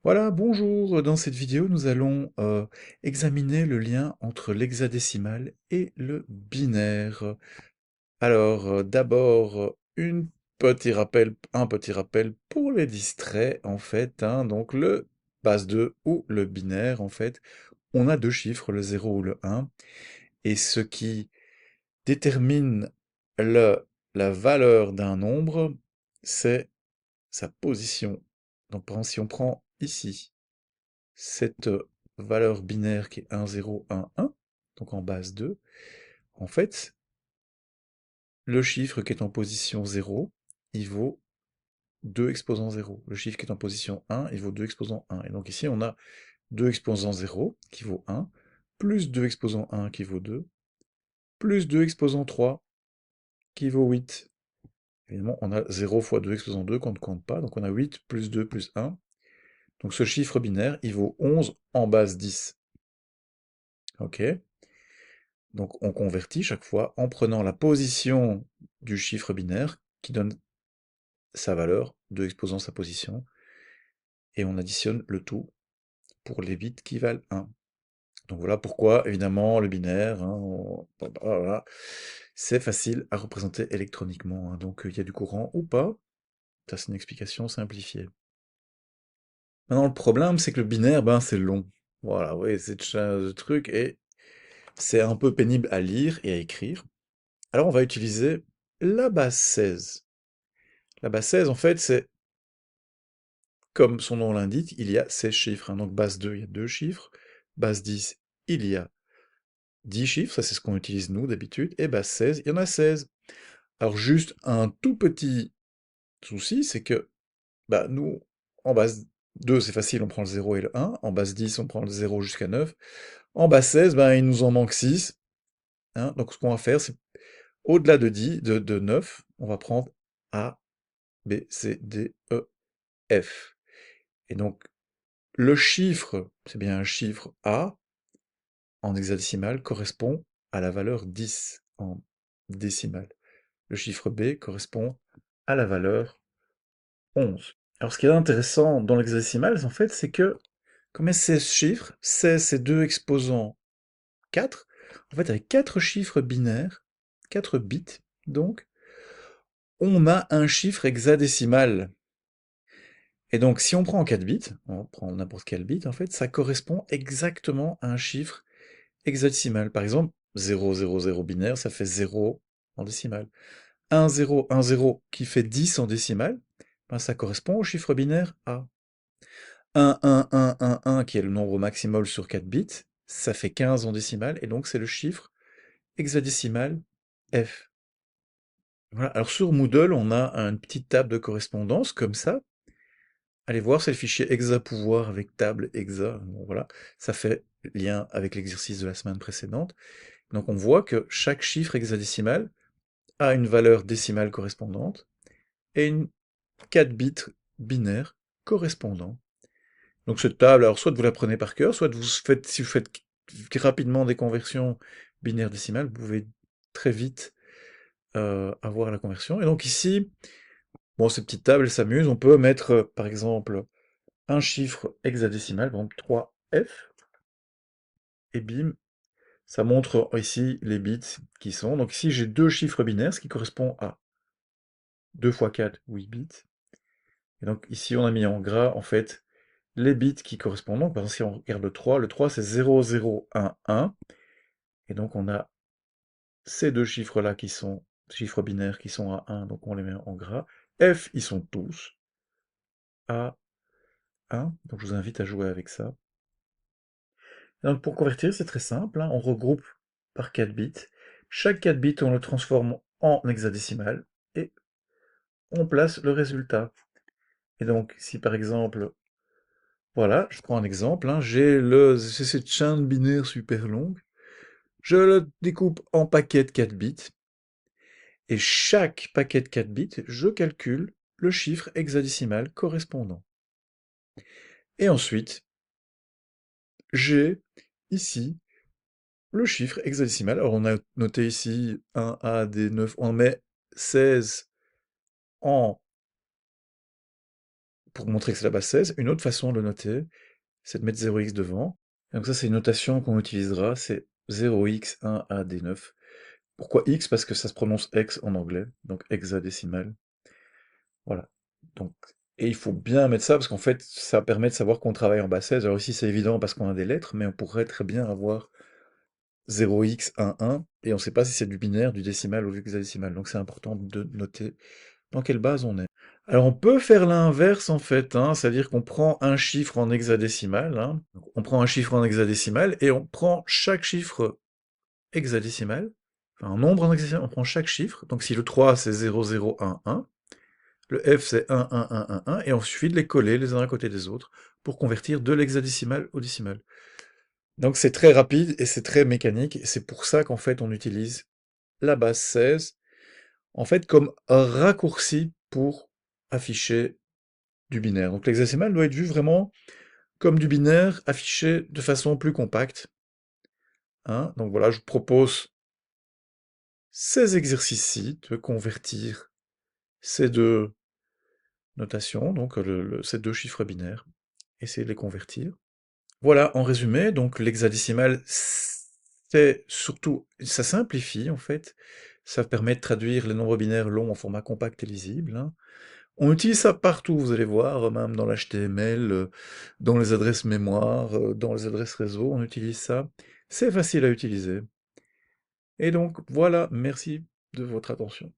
Voilà, bonjour. Dans cette vidéo, nous allons examiner le lien entre l'hexadécimal et le binaire. Alors, d'abord, un petit rappel pour les distraits, en fait, hein. Donc, le base 2 ou le binaire, en fait, on a deux chiffres, le 0 ou le 1, et ce qui détermine la valeur d'un nombre, c'est sa position. Donc, par exemple, si on prend ici cette valeur binaire qui est 1, 0, 1, 1, donc en base 2, en fait, le chiffre qui est en position 0, il vaut 2 exposants 0. Le chiffre qui est en position 1, il vaut 2 exposants 1. Et donc ici, on a 2 exposants 0 qui vaut 1, plus 2 exposants 1 qui vaut 2, plus 2 exposants 3 qui vaut 8. Évidemment, on a 0 fois 2 exposants 2 qu'on ne compte pas, donc on a 8 plus 2 plus 1. Donc ce chiffre binaire, il vaut 11 en base 10. Ok? Donc on convertit chaque fois en prenant la position du chiffre binaire qui donne sa valeur, 2 exposant sa position, et on additionne le tout pour les bits qui valent 1. Donc voilà pourquoi, évidemment, le binaire, hein, voilà, c'est facile à représenter électroniquement, hein. Donc il y a du courant ou pas, ça c'est une explication simplifiée. Maintenant le problème c'est que le binaire, ben c'est long. Voilà, oui, c'est le truc, et c'est un peu pénible à lire et à écrire. Alors on va utiliser la base 16. La base 16, en fait, c'est, comme son nom l'indique, il y a 16 chiffres, hein. Donc base 2, il y a 2 chiffres. Base 10, il y a 10 chiffres, ça c'est ce qu'on utilise nous d'habitude. Et base 16, il y en a 16. Alors juste un tout petit souci, c'est que bah, nous, en base 2, c'est facile, on prend le 0 et le 1. En base 10, on prend le 0 jusqu'à 9. En base 16, ben, il nous en manque 6, hein. Donc ce qu'on va faire, c'est au-delà de 10, de 9, on va prendre A, B, C, D, E, F. Et donc, le chiffre, c'est bien un chiffre A, en hexadécimal, correspond à la valeur 10 en décimale. Le chiffre B correspond à la valeur 11. Alors, ce qui est intéressant dans l'hexadécimal, en fait, c'est que, comme il y a 16 chiffres, 16 c'est 2 exposants 4, en fait, avec 4 chiffres binaires, 4 bits, donc, on a un chiffre hexadécimal. Et donc, si on prend 4 bits, on prend n'importe quel bit, en fait, ça correspond exactement à un chiffre hexadécimal. Par exemple, 0, 0, 0 binaire, ça fait 0 en décimale. 1, 0, 1, 0 qui fait 10 en décimale, ben ça correspond au chiffre binaire A. 1, 1, 1, 1, 1, qui est le nombre maximal sur 4 bits, ça fait 15 en décimale, et donc c'est le chiffre hexadécimal F. Voilà. Alors sur Moodle, on a une petite table de correspondance, comme ça. Allez voir, c'est le fichier hexapouvoir avec table hexa. Bon, voilà, ça fait lien avec l'exercice de la semaine précédente. Donc on voit que chaque chiffre hexadécimal a une valeur décimale correspondante et une 4 bits binaire correspondant. Donc cette table, alors soit vous la prenez par cœur, soit vous faites, si vous faites rapidement des conversions binaires décimales, vous pouvez très vite avoir la conversion. Et donc ici, bon, ces petites tables s'amusent, on peut mettre par exemple un chiffre hexadécimal, donc 3F, et bim, ça montre ici les bits qui sont. Donc ici j'ai deux chiffres binaires, ce qui correspond à 2 fois 4, 8 bits. Et donc ici, on a mis en gras, en fait, les bits qui correspondent. Donc, par exemple, si on regarde le 3 c'est 0, 0, 1, 1. Et donc, on a ces deux chiffres-là qui sont chiffres binaires qui sont à 1, donc on les met en gras. F, ils sont tous à 1, donc je vous invite à jouer avec ça. Donc, pour convertir, c'est très simple, hein. On regroupe par 4 bits. Chaque 4 bits, on le transforme en hexadécimal, et on place le résultat. Et donc, si par exemple, voilà, je prends un exemple, hein, c'est cette chaîne binaire super longue, je le découpe en paquets de 4 bits, et chaque paquet de 4 bits, je calcule le chiffre hexadécimal correspondant. Et ensuite, j'ai ici le chiffre hexadécimal. Alors on a noté ici 1A, D9, on met 16 en pour montrer que c'est la base 16. Une autre façon de le noter, c'est de mettre 0x devant. Donc ça, c'est une notation qu'on utilisera, c'est 0x1AD9. Pourquoi x? Parce que ça se prononce hex en anglais, donc hexadécimal. Voilà. Donc, et il faut bien mettre ça, parce qu'en fait, ça permet de savoir qu'on travaille en base 16. Alors ici, c'est évident parce qu'on a des lettres, mais on pourrait très bien avoir 0x11, et on ne sait pas si c'est du binaire, du décimal ou du hexadécimal. Donc c'est important de noter dans quelle base on est. Alors on peut faire l'inverse en fait, hein, c'est-à-dire qu'on prend un chiffre en hexadécimal, hein. Donc, on prend un chiffre en hexadécimal et on prend chaque chiffre hexadécimal, enfin un nombre en hexadécimal, on prend chaque chiffre. Donc si le 3 c'est 0011, le F c'est 11111, et on suffit de les coller les uns à côté des autres pour convertir de l'hexadécimal au décimal. Donc c'est très rapide et c'est très mécanique, et c'est pour ça qu'en fait on utilise la base 16 en fait comme un raccourci pour afficher du binaire. Donc l'hexadécimal doit être vu vraiment comme du binaire affiché de façon plus compacte, hein. Donc voilà, je vous propose ces exercices-ci de convertir ces deux notations, donc ces deux chiffres binaires, essayer de les convertir. Voilà, en résumé, donc l'hexadécimal, c'est surtout, ça simplifie en fait, ça permet de traduire les nombres binaires longs en format compact et lisible, hein. On utilise ça partout, vous allez voir, même dans l'HTML, dans les adresses mémoire, dans les adresses réseau, on utilise ça. C'est facile à utiliser. Et donc voilà, merci de votre attention.